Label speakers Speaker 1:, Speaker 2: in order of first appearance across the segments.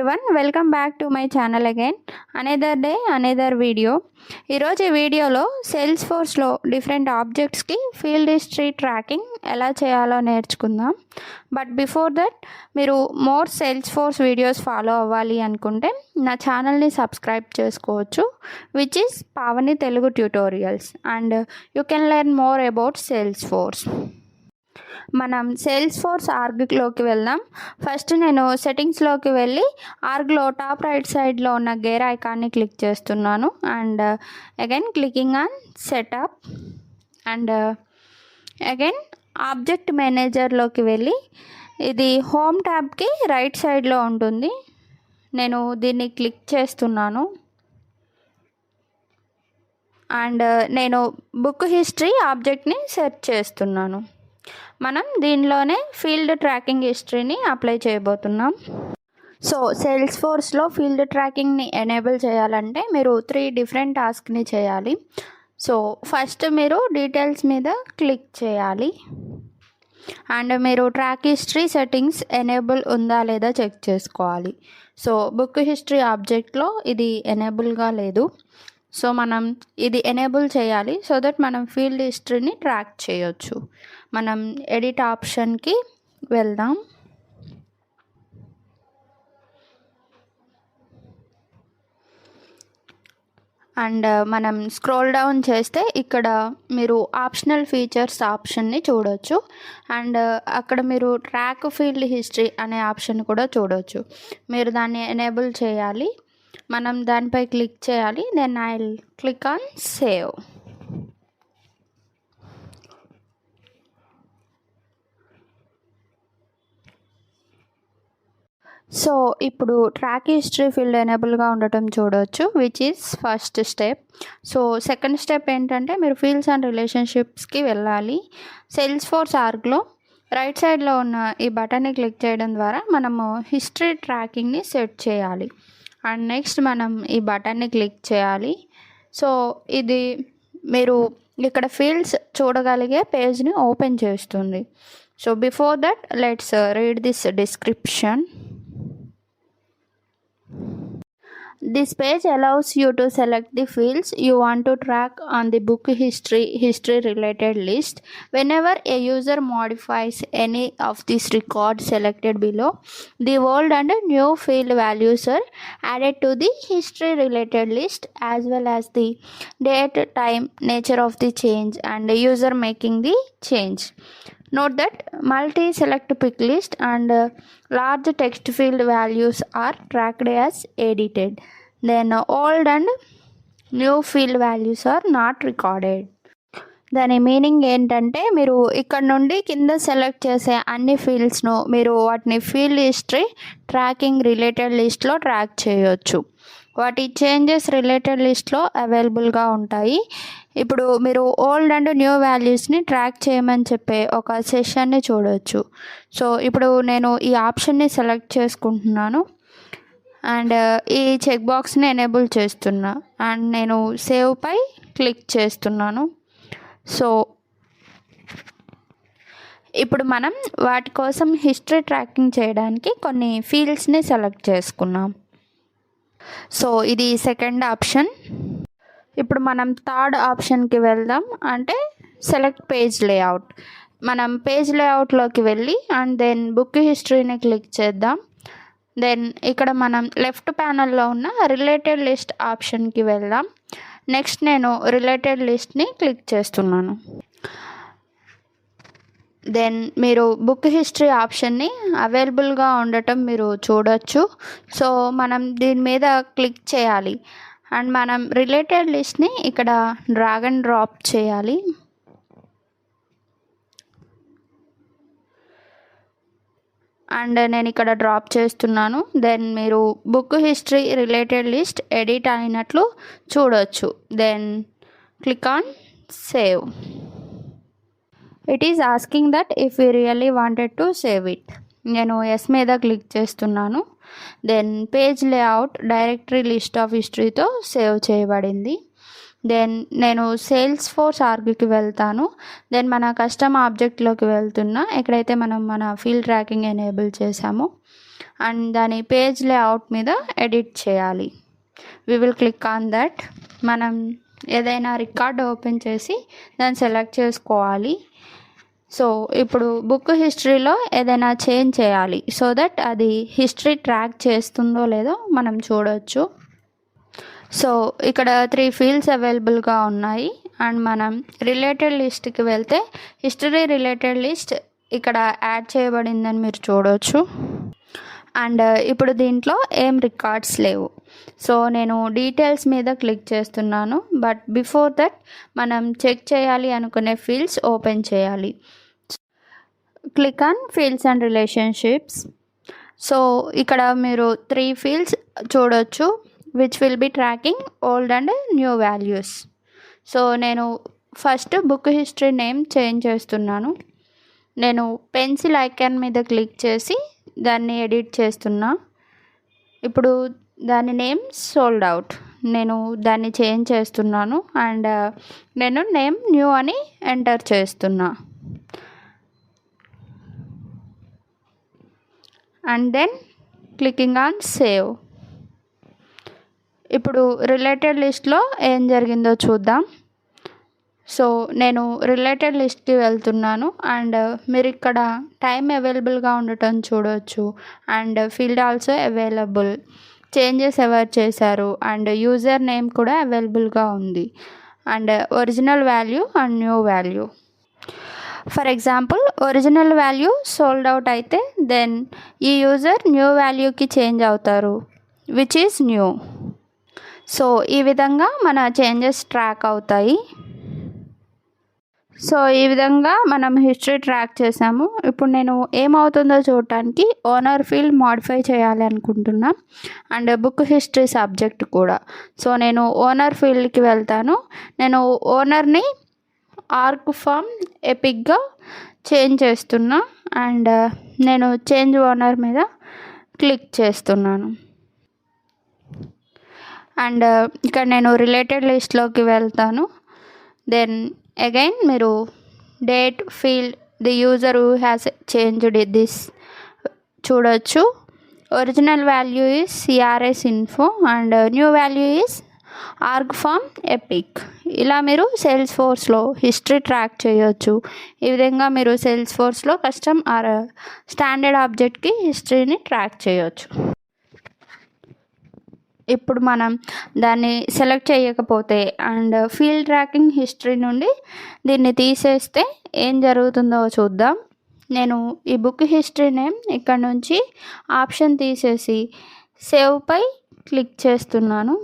Speaker 1: everyone, welcome back to my channel again. Another day, another video. ఈరోజు వీడియోలో సేల్స్ఫోర్స్లో different ఆబ్జెక్ట్స్కి ఫీల్డ్ హిస్టరీ ట్రాకింగ్ ఎలా చేయాలో నేర్చుకుందాం. బట్ బిఫోర్ దట్ మీరు మోర్ సేల్స్ఫోర్స్ వీడియోస్ ఫాలో అవ్వాలి అనుకుంటే నా ఛానల్ని సబ్స్క్రైబ్ చేసుకోవచ్చు, which is Pavani Telugu tutorials, and you can learn more about Salesforce. మనం సేల్స్ఫోర్స్ ఆర్గ్లోకి వెళ్దాం. ఫస్ట్ నేను సెట్టింగ్స్లోకి వెళ్ళి ఆర్గ్లో టాప్ రైట్ సైడ్లో ఉన్న గేర్ ఐకాన్ని క్లిక్ చేస్తున్నాను and again clicking on setup and again object మేనేజర్లోకి వెళ్ళి ఇది హోమ్ ట్యాబ్కి రైట్ సైడ్లో ఉంటుంది. నేను దీన్ని క్లిక్ చేస్తున్నాను అండ్ నేను బుక్ హిస్టరీ ఆబ్జెక్ట్ని సెర్చ్ చేస్తున్నాను. మనం దీనిలోనే ఫీల్డ్ ట్రాకింగ్ హిస్టరీని అప్లై చేయబోతున్నాం. సో సేల్స్ఫోర్స్లో ఫీల్డ్ ట్రాకింగ్ని ఎనేబుల్ చేయాలంటే మీరు 3 డిఫరెంట్ టాస్క్ని చేయాలి. సో ఫస్ట్ మీరు డీటెయిల్స్ మీద క్లిక్ చేయాలి అండ్ మీరు ట్రాక్ హిస్టరీ సెట్టింగ్స్ ఎనేబుల్ ఉందా లేదా చెక్ చేసుకోవాలి. సో బుక్ హిస్టరీ ఆబ్జెక్ట్లో ఇది ఎనేబుల్గా లేదు. సో మనం ఇది ఎనేబుల్ చేయాలి సో దట్ మనం ఫీల్డ్ హిస్టరీని ట్రాక్ చేయొచ్చు. మనం ఎడిట్ ఆప్షన్కి వెళ్దాం అండ్ మనం స్క్రోల్ డౌన్ చేస్తే ఇక్కడ మీరు ఆప్షనల్ ఫీచర్స్ ఆప్షన్ని చూడవచ్చు అండ్ అక్కడ మీరు ట్రాక్ ఫీల్డ్ హిస్టరీ అనే ఆప్షన్ కూడా చూడవచ్చు. మీరు దాన్ని ఎనేబుల్ చేయాలి. మనం దానిపై క్లిక్ చేయాలి. Then I will click on save. So ఇప్పుడు ట్రాక్ హిస్టరీ ఫీల్డ్ ఎనేబుల్గా ఉండటం చూడవచ్చు, which is first step. So second step ఏంటంటే మీరు ఫీల్డ్స్ అండ్ రిలేషన్షిప్స్కి వెళ్ళాలి. సేల్స్ఫోర్స్ ఆర్గ్లో రైట్ సైడ్లో ఉన్న ఈ బటన్ని క్లిక్ చేయడం ద్వారా మనము హిస్టరీ ట్రాకింగ్ని సెట్ చేయాలి అండ్ నెక్స్ట్ మనం ఈ బటన్ని క్లిక్ చేయాలి. సో ఇది మీరు ఇక్కడ ఫీల్డ్స్ చూడగలిగే పేజ్ని ఓపెన్ చేస్తుంది. So before that let's read this description. This page allows you to select the fields you want to track on the book history related list. Whenever a user modifies any of these records selected below, the old and new field values are added to the history related list as well as the date, time, nature of the change and the user making the change. Note that multi-select pick list and large text field values are tracked as edited. Then old and new field values are not recorded. దాని meaning ఏంటంటే మీరు ఇక్కడ నుండి కింద select చేసే అన్ని ఫీల్డ్స్ను మీరు వాటిని ఫీల్డ్ హిస్టరీ ట్రాకింగ్ రిలేటెడ్ లిస్ట్లో ట్రాక్ చేయొచ్చు. వాటి చేంజెస్ రిలేటెడ్ లిస్ట్లో అవైలబుల్గా ఉంటాయి. ఇప్పుడు మీరు ఓల్డ్ అండ్ న్యూ వాల్యూస్ని ట్రాక్ చేయమని చెప్పే ఒక సెషన్ని చూడవచ్చు. సో ఇప్పుడు నేను ఈ ఆప్షన్ని సెలెక్ట్ చేసుకుంటున్నాను అండ్ ఈ చెక్ బాక్స్ని ఎనేబుల్ చేస్తున్నా అండ్ నేను సేవ్ పై క్లిక్ చేస్తున్నాను. సో ఇప్పుడు మనం వాటి కోసం హిస్టరీ ట్రాకింగ్ చేయడానికి కొన్ని ఫీల్డ్స్ని సెలెక్ట్ చేసుకున్నాం. సో ఇది సెకండ్ ఆప్షన్. ఇప్పుడు మనం థర్డ్ ఆప్షన్కి వెళ్దాం, అంటే సెలెక్ట్ పేజ్ లేఅవుట్. మనం పేజ్ లేఅవుట్లోకి వెళ్ళి అండ్ దెన్ బుక్ హిస్టరీని క్లిక్ చేద్దాం. దెన్ ఇక్కడ మనం లెఫ్ట్ ప్యానల్లో ఉన్న రిలేటెడ్ లిస్ట్ ఆప్షన్కి వెళ్దాం. నెక్స్ట్ నేను రిలేటెడ్ లిస్ట్ని క్లిక్ చేస్తున్నాను. దెన్ మీరు బుక్ హిస్టరీ ఆప్షన్ని అవైలబుల్గా ఉండటం మీరు చూడొచ్చు. సో మనం దీని మీద క్లిక్ చేయాలి అండ్ మనం రిలేటెడ్ లిస్ట్ని ఇక్కడ డ్రాగ్ అండ్ డ్రాప్ చేయాలి. అండ్ నేను ఇక్కడ డ్రాప్ చేస్తున్నాను. దెన్ మీరు book history related list edit అయినట్లు చూడొచ్చు. Then click on save. It is asking that if you really wanted to save it. నేను ఎస్ మీద క్లిక్ చేస్తున్నాను. Then page layout directory list of హిస్టరీతో సేవ్ చేయబడింది. Then నేను Salesforce ఆర్గ్కి వెళ్తాను. దెన్ మన కస్టమ్ ఆబ్జెక్ట్లోకి వెళ్తున్నా, ఎక్కడైతే మనం మన ఫీల్డ్ ట్రాకింగ్ ఎనేబుల్ చేసామో అండ్ దాని పేజ్ లేఅవుట్ మీద ఎడిట్ చేయాలి. We will click on that. మనం ఏదైనా రికార్డ్ ఓపెన్ చేసి దాన్ని సెలెక్ట్ చేసుకోవాలి. సో ఇప్పుడు బుక్ హిస్టరీలో ఏదైనా చేంజ్ చేయాలి సో దట్ అది హిస్టరీ ట్రాక్ చేస్తుందో లేదో మనం చూడవచ్చు. సో ఇక్కడ 3 ఫీల్డ్స్ అవైలబుల్గా ఉన్నాయి. అండ్ మనం రిలేటెడ్ లిస్ట్కి వెళ్తే హిస్టరీ రిలేటెడ్ లిస్ట్ ఇక్కడ యాడ్ చేయబడిందని మీరు చూడవచ్చు. అండ్ ఇప్పుడు దీంట్లో ఏం రికార్డ్స్ లేవు. సో నేను డీటెయిల్స్ మీద క్లిక్ చేస్తున్నాను. బట్ బిఫోర్ దట్ మనం చెక్ చేయాలి అనుకునే ఫీల్డ్స్ ఓపెన్ చేయాలి. Click on fields and relationships. So ఇక్కడ మీరు 3 ఫీల్డ్స్ చూడొచ్చు which will be tracking old and new values. So నేను first book history name change చేస్తున్నాను. నేను పెన్సిల్ ఐకాన్ మీద క్లిక్ చేసి దాన్ని ఎడిట్ చేస్తున్నా. ఇప్పుడు దాని నేమ్ సోల్డ్ అవుట్. నేను దాన్ని చేంజ్ చేస్తున్నాను అండ్ నేను నేమ్ న్యూ అని ఎంటర్ చేస్తున్నా. And then clicking on save. ఇప్పుడు రిలేటెడ్ లిస్ట్లో ఏం జరిగిందో చూద్దాం. సో నేను రిలేటెడ్ లిస్ట్కి వెళ్తున్నాను అండ్ మీరు ఇక్కడ టైం అవైలబుల్గా ఉండటం చూడవచ్చు. And field also available, changes ఎవరు చేశారు అండ్ యూజర్ నేమ్ కూడా అవైలబుల్గా ఉంది. And original value and new value. For example original value sold out అయితే దెన్ ఈ యూజర్ న్యూ వాల్యూకి చేంజ్ అవుతారు విచ్ ఈజ్ న్యూ. సో ఈ విధంగా మన చేంజెస్ ట్రాక్ అవుతాయి. సో ఈ విధంగా మనం హిస్టరీ ట్రాక్ చేసాము. ఇప్పుడు నేను ఏమవుతుందో చూడటానికి ఓనర్ ఫీల్డ్ మాడిఫై చేయాలి అనుకుంటున్నా అండ్ బుక్ హిస్టరీ సబ్జెక్ట్ కూడా. సో నేను ఓనర్ ఫీల్డ్కి వెళ్తాను. నేను ఓనర్ని ఆర్క్ ఫామ్ ఎపిక్గా చేంజ్ చేస్తున్నా అండ్ నేను చేంజ్ ఓనర్ మీద క్లిక్ చేస్తున్నాను. అండ్ ఇక్కడ నేను రిలేటెడ్ లిస్ట్లోకి వెళ్తాను. దెన్ అగైన్ మీరు date field the user who has changed this చూడొచ్చు. Original value is CRS info and new value is org farm epic. ఇలా మీరు సేల్స్ ఫోర్స్లో హిస్టరీ ట్రాక్ చేయొచ్చు. ఈ విధంగా మీరు సేల్స్ ఫోర్స్లో కస్టమ్ ఆర్ స్టాండర్డ్ ఆబ్జెక్ట్కి హిస్టరీని ట్రాక్ చేయొచ్చు. ఇప్పుడు మనం దాన్ని సెలెక్ట్ చేయకపోతే అండ్ ఫీల్డ్ ట్రాకింగ్ హిస్టరీ నుండి దీన్ని తీసేస్తే ఏం జరుగుతుందో చూద్దాం. నేను ఈ బుక్ హిస్టరీ నేమ్ ఇక్కడ నుంచి ఆప్షన్ తీసేసి సేవ్పై క్లిక్ చేస్తున్నాను.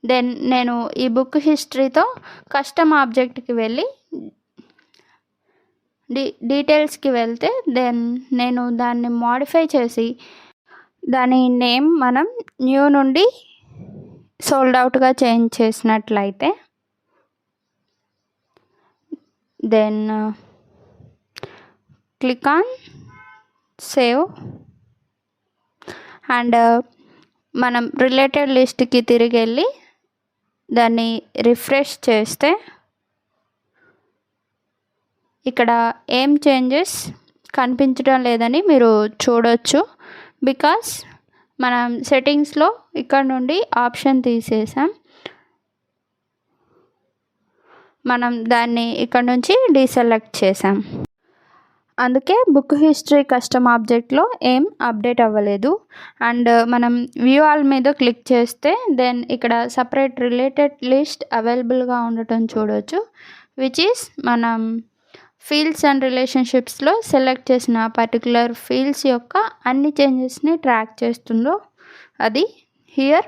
Speaker 1: దెన్ నేను ఈ బుక్ హిస్టరీతో కస్టమ్ ఆబ్జెక్ట్కి వెళ్ళి డీటెయిల్స్కి వెళ్తే దెన్ నేను దాన్ని మాడిఫై చేసి దాని నేమ్ మనం న్యూ నుండి సోల్డ్ అవుట్గా చేంజ్ చేసినట్లయితే then click on save and మనం రిలేటెడ్ లిస్ట్కి తిరిగి వెళ్ళి దాన్ని రిఫ్రెష్ చేస్తే ఇక్కడ ఏం చేంజెస్ కనిపించడం లేదని మీరు చూడొచ్చు. బికాస్ మనం సెట్టింగ్స్లో ఇక్కడ నుండి ఆప్షన్ తీసేసాం. మనం దాన్ని ఇక్కడ నుంచి డీసెలెక్ట్ చేసాం. అందుకే బుక్ హిస్టరీ కస్టమ్ ఆబ్జెక్ట్లో ఏం అప్డేట్ అవ్వలేదు. అండ్ మనం వ్యూ ఆల్ మీద క్లిక్ చేస్తే దెన్ ఇక్కడ సపరేట్ రిలేటెడ్ లిస్ట్ అవైలబుల్గా ఉండటం చూడవచ్చు విచ్ ఈస్ మనం ఫీల్డ్స్ అండ్ రిలేషన్షిప్స్లో సెలెక్ట్ చేసిన పర్టికులర్ ఫీల్డ్స్ యొక్క అన్ని చేంజెస్ని ట్రాక్ చేస్తుందో అది. హియర్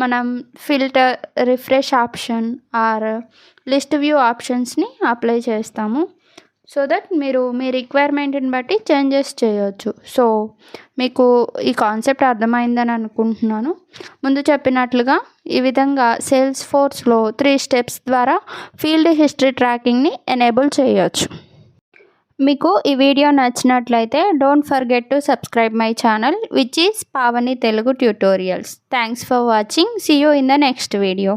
Speaker 1: మనం filter, refresh option or list view ఆప్షన్స్ని అప్లై చేస్తాము సో దట్ మీరు మీ రిక్వైర్మెంట్ని బట్టి చేంజెస్ చేయొచ్చు. సో మీకు ఈ కాన్సెప్ట్ అర్థమైందని అనుకుంటున్నాను. ముందు చెప్పినట్లుగా ఈ విధంగా సేల్స్ ఫోర్స్లో 3 స్టెప్స్ ద్వారా ఫీల్డ్ హిస్టరీ ట్రాకింగ్ని ఎనేబుల్ చేయొచ్చు. మీకు ఈ వీడియో నచ్చినట్లయితే don't forget to subscribe my channel which is Pavani Telugu tutorials. Thanks for watching. See you in the next video.